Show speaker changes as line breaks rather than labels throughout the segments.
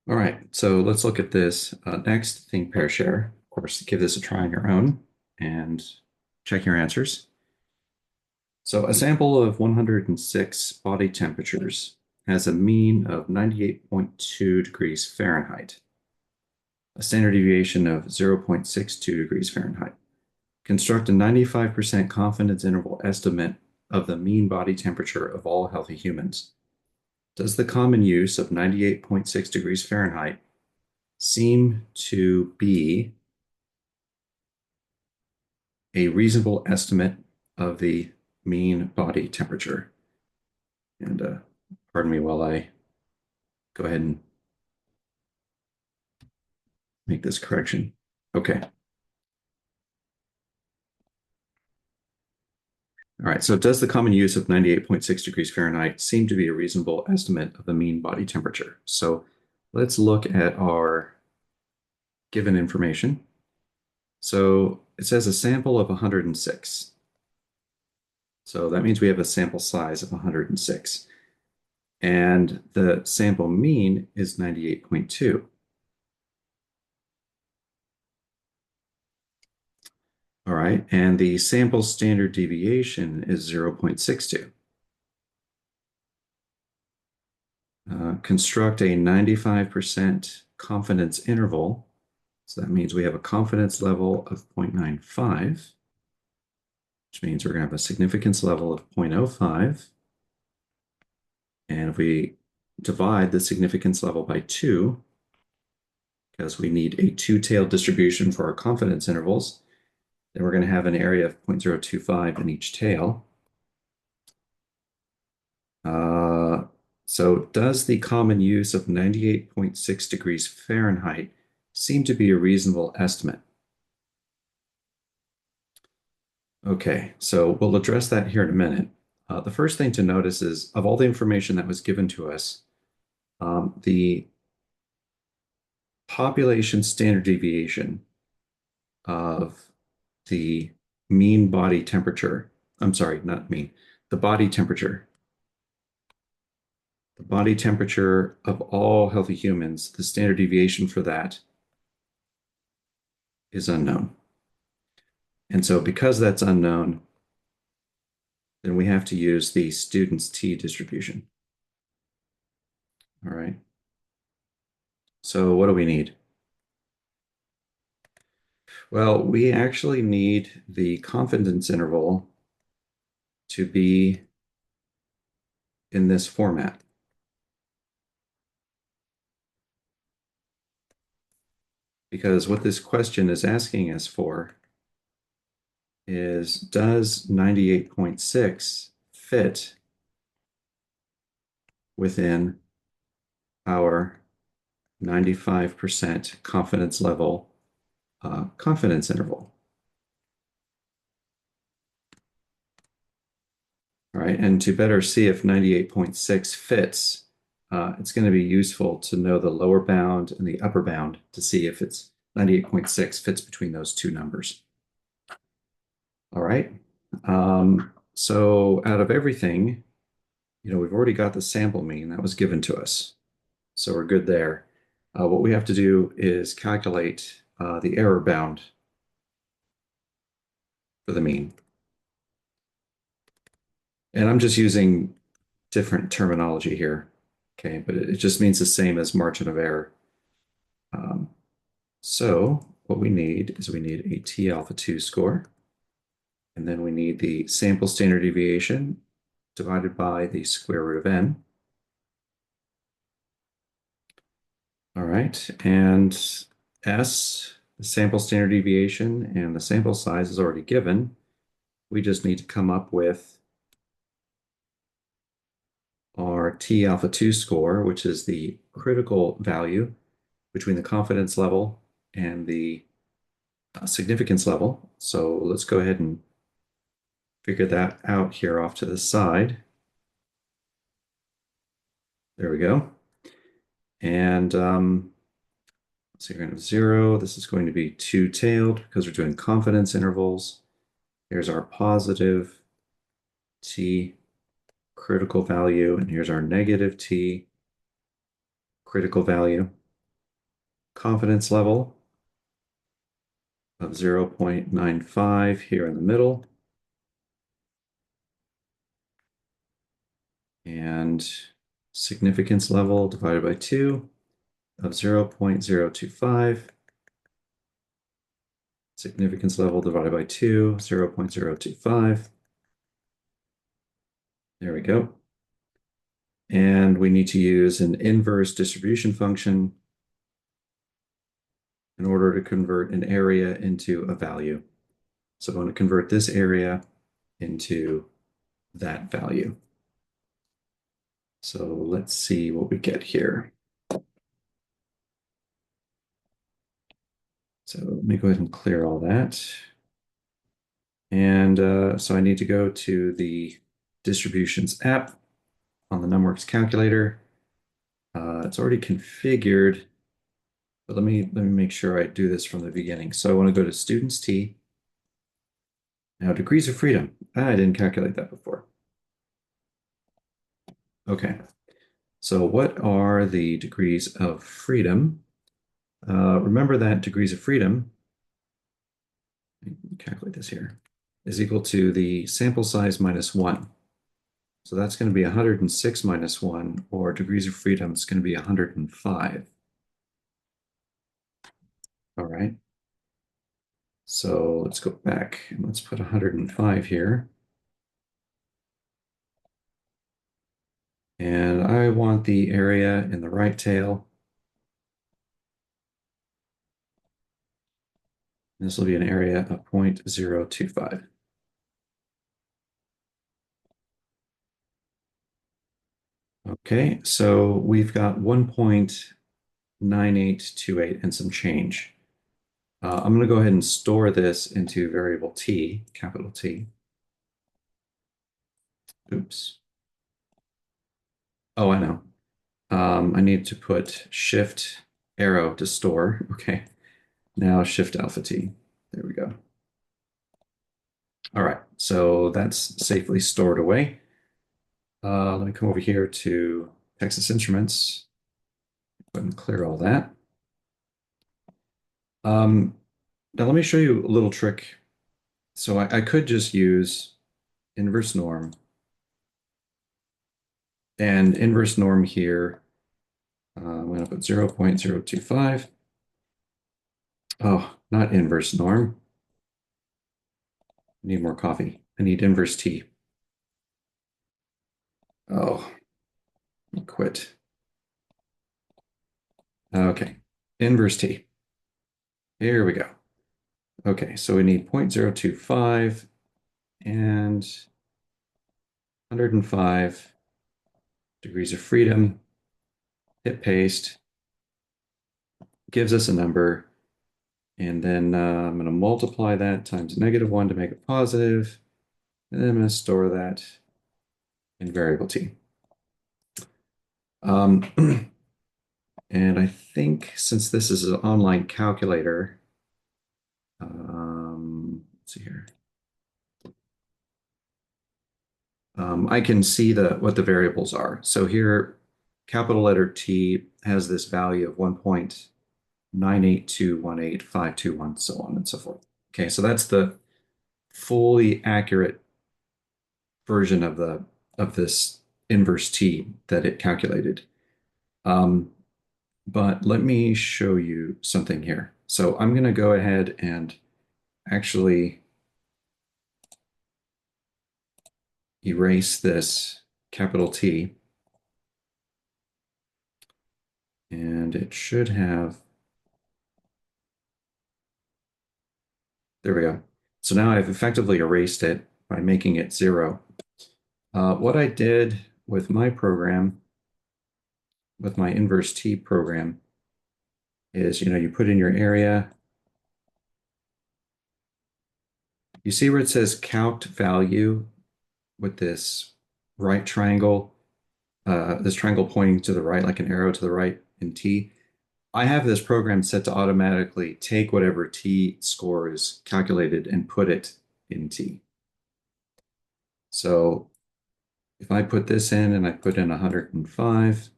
All right, so let's look at this next think pair share. Of course, give this a try on your own and check your answers. So a sample of 106 body temperatures has a mean of 98.2 degrees Fahrenheit, a standard deviation of 0.62 degrees Fahrenheit. Construct a 95% confidence interval estimate of the mean body temperature of all healthy humans. Does the common use of 98.6 degrees Fahrenheit seem to be a reasonable estimate of the mean body temperature? And pardon me while I go ahead and make this correction. Okay. All right. So does the common use of 98.6 degrees Fahrenheit seem to be a reasonable estimate of the mean body temperature? So let's look at our given information. So it says a sample of 106. So that means we have a sample size of 106. And the sample mean is 98.2. All right, and the sample standard deviation is 0.62. Construct a 95% confidence interval. So that means we have a confidence level of 0.95, which means we're going to have a significance level of 0.05. And if we divide the significance level by 2, because we need a two-tailed distribution for our confidence intervals, then we're going to have an area of 0.025 in each tail. Uh, so does the common use of 98.6 degrees Fahrenheit seem to be a reasonable estimate? Okay, so we'll address that here in a minute. The first thing to notice is of all the information that was given to us, the population standard deviation of the mean body temperature, I'm sorry, not mean, the body temperature. The body temperature of all healthy humans, the standard deviation for that is unknown. And so because that's unknown, then we have to use the student's t distribution. All right. So what do we need? Well, we actually need the confidence interval to be in this format. Because what this question is asking us for is, does 98.6 fit within our 95% confidence level confidence interval? All right, and to better see if 98.6 fits, it's going to be useful to know the lower bound and the upper bound to see if it's 98.6 fits between those two numbers. All right, so out of everything, we've already got the sample mean that was given to us. So we're good there. What we have to do is calculate the error bound for the mean. And I'm just using different terminology here, okay? But it just means the same as margin of error. Um, so what we need is we need a T alpha 2 score, and then we need the sample standard deviation divided by the square root of n. All right, and S, the sample standard deviation, and the sample size is already given. We just need to come up with our T alpha 2 score, which is the critical value between the confidence level and the significance level. So let's go ahead and figure that out here off to the side. There we go. And so you're going to have 0. This is going to be two-tailed because we're doing confidence intervals. Here's our positive T critical value, and here's our negative T critical value. confidence level of 0.95 here in the middle, and significance level divided by 2 of 0.025, significance level divided by 2, 0.025. There we go. And we need to use an inverse distribution function in order to convert an area into a value. So I want to convert this area into that value. So let's see what we get here. So let me go ahead and clear all that. And so I need to go to the distributions app on the NumWorks calculator. It's already configured, but let me make sure I do this from the beginning. So I want to go to students T. Now degrees of freedom. I didn't calculate that before. Okay. So what are the degrees of freedom? Remember that degrees of freedom, calculate this here, is equal to the sample size minus 1. So that's going to be 106 minus 1, or degrees of freedom is going to be 105. All right. So let's go back and let's put 105 here. And I want the area in the right tail. This will be an area of 0.025. Okay, so we've got 1.9828 and some change. I'm going to go ahead and store this into variable t, capital T. Oops. Oh, I know. I need to put shift arrow to store. Okay. Now shift alpha T. There we go. All right. So that's safely stored away. Let me come over here to Texas Instruments. Go ahead and clear all that. Now let me show you a little trick. So I could just use inverse norm, and inverse norm here, I'm going to put 0.025. Oh, not inverse norm. I need more coffee. I need inverse T. Oh, I quit. Okay, inverse T. Here we go. Okay, so we need 0.025 and 105 degrees of freedom. Hit paste. Gives us a number. And then I'm going to multiply that times -1 to make it positive. And then I'm going to store that in variable T. And I think since this is an online calculator, let's see here. I can see what the variables are. So here, capital letter T has this value of 1.98218,521, so on and so forth. Okay, so that's the fully accurate version of this inverse T that it calculated. But let me show you something here. So I'm going to go ahead and actually erase this capital T. And it should have, there we go. So now I've effectively erased it by making it 0. What I did with my program, with my inverse T program, is, you put in your area. You see where it says calc value with this right triangle, this triangle pointing to the right, like an arrow to the right in T. I have this program set to automatically take whatever T score is calculated and put it in T. So if I put this in and I put in 105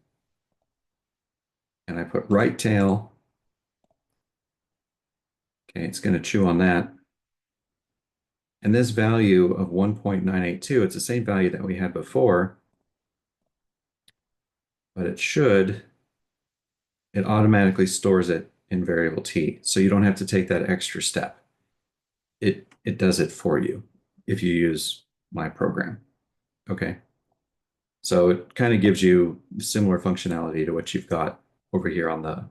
and I put right tail Okay, it's going to chew on that. And this value of 1.982, it's the same value that we had before, but it automatically stores it in variable t. So you don't have to take that extra step. It does it for you if you use my program. Okay. So it kind of gives you similar functionality to what you've got over here on the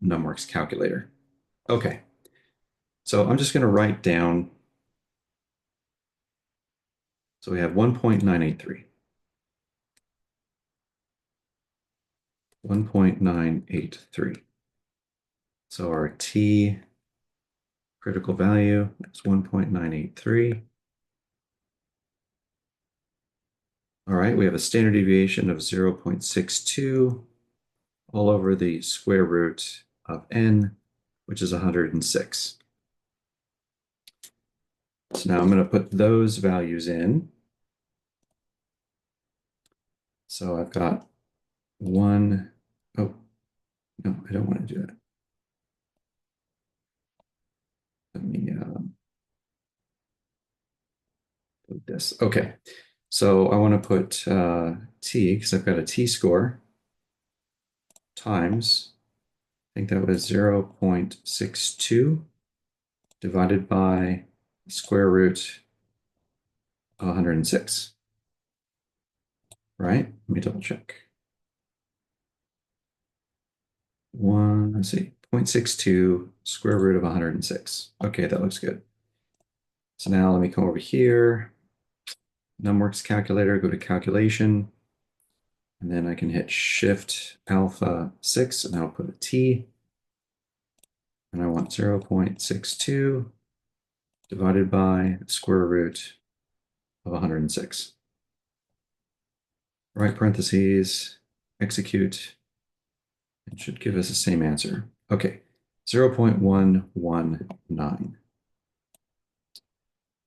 numworks calculator. Okay. So I'm just going to write down. So we have 1.983. 1.983. So our t critical value is 1.983. All right, we have a standard deviation of 0.62 all over the square root of n, which is 106. So now I'm going to put those values in. So I've got one, oh, no, I don't want to do that. Let me put this. Okay, so I want to put t, because I've got a t-score, times, I think that was 0.62 divided by the square root of 106, right? Let me double check. Let's see, 0.62 square root of 106. Okay, that looks good. So now let me come over here, numworks calculator, go to calculation, and then I can hit Shift Alpha 6, and I'll put a T, and I want 0.62 divided by the square root of 106. Right parentheses, execute. It should give us the same answer. Okay, 0.119.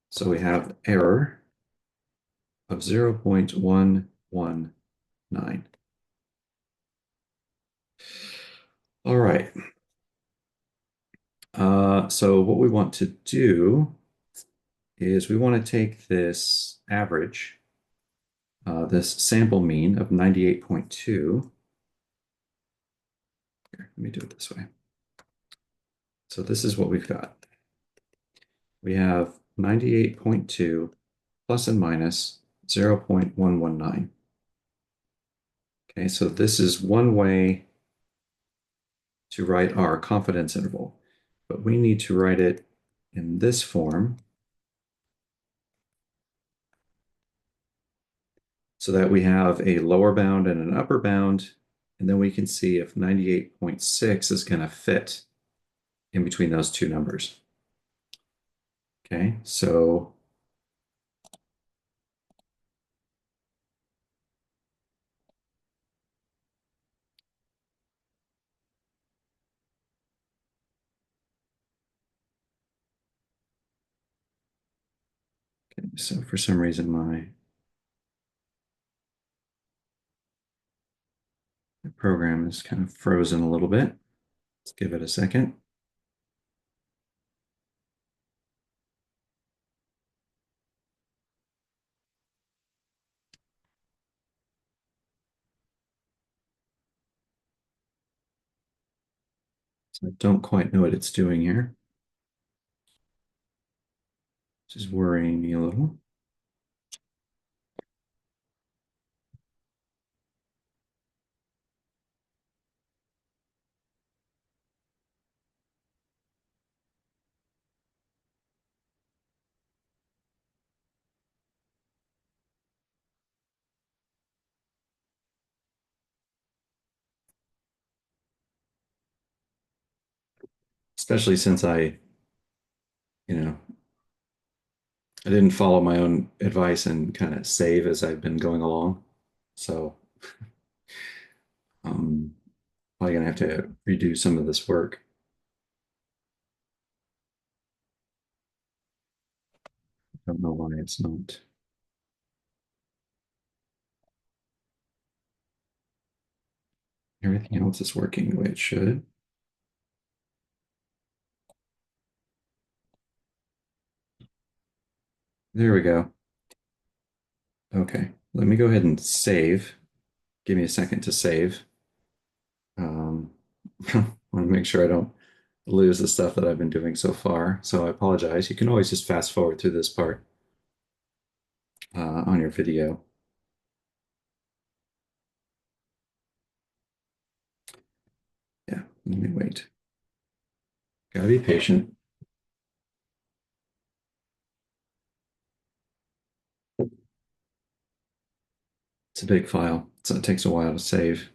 So we have error of 0.119. All right. So what we want to do is we want to take this average, this sample mean of 98.2. Here, let me do it this way. So this is what we've got. We have 98.2 plus and minus 0.119. Okay, so this is one way to write our confidence interval, but we need to write it in this form so that we have a lower bound and an upper bound, and then we can see if 98.6 is going to fit in between those two numbers. Okay, so for some reason my program is kind of frozen a little bit. Let's give it a second. So I don't quite know what it's doing here, which is worrying me a little. Especially since you know, I didn't follow my own advice and kind of save as I've been going along. So I'm probably gonna have to redo some of this work. I don't know why it's not. Everything else is working the way it should. There we go. Okay, let me go ahead and save. Give me a second to save. Um, want to make sure I don't lose the stuff that I've been doing so far. So I apologize. You can always just fast forward through this part on your video. Yeah, let me wait. Gotta be patient. It's a big file, so it takes a while to save.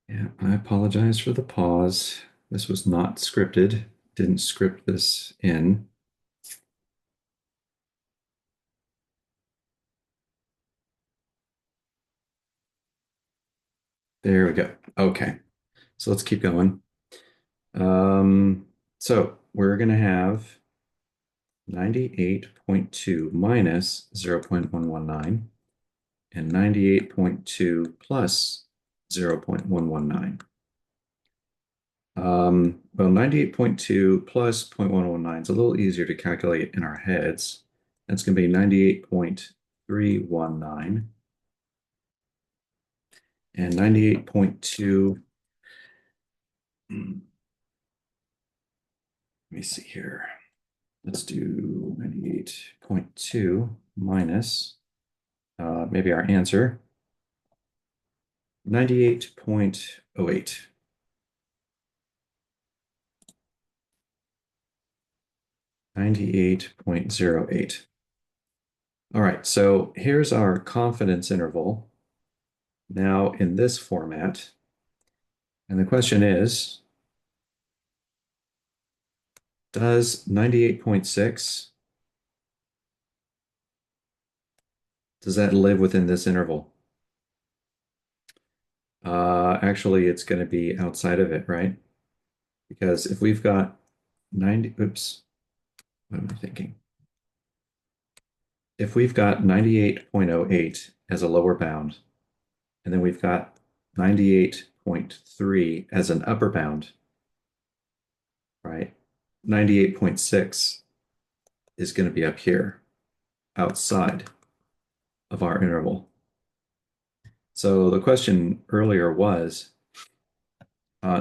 Yeah, I apologize for the pause. This was not scripted. Didn't script this in. There we go. Okay, so let's keep going. So we're going to have 98.2 minus 0.119 and 98.2 plus 0.119. Well, 98.2 plus 0.119 is a little easier to calculate in our heads. That's going to be 98.319 and 98.2. Let me see here. Let's do 98.2 minus maybe our answer, 98.08. 98.08. All right, so here's our confidence interval now in this format. And the question is, does 98.6, does that live within this interval? Actually, it's going to be outside of it, right? Because if we've got 90, oops, what am I thinking? If we've got 98.08 as a lower bound, and then we've got 98.3 as an upper bound, right? 98.6 is going to be up here outside of our interval. So the question earlier was,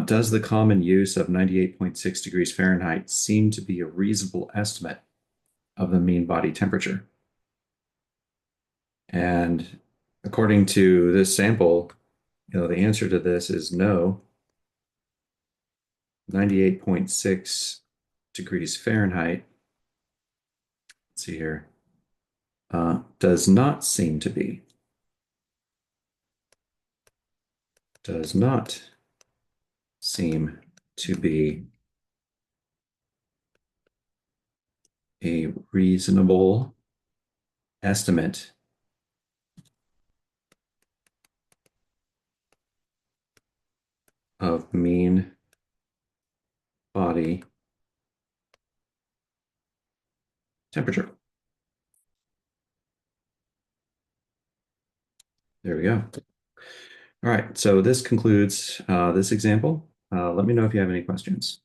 does the common use of 98.6 degrees Fahrenheit seem to be a reasonable estimate of the mean body temperature? And according to this sample, the answer to this is no. 98.6 degrees Fahrenheit, let's see here, does not seem to be, does not seem to be a reasonable estimate of mean body temperature. There we go. All right, so this concludes this example. Let me know if you have any questions.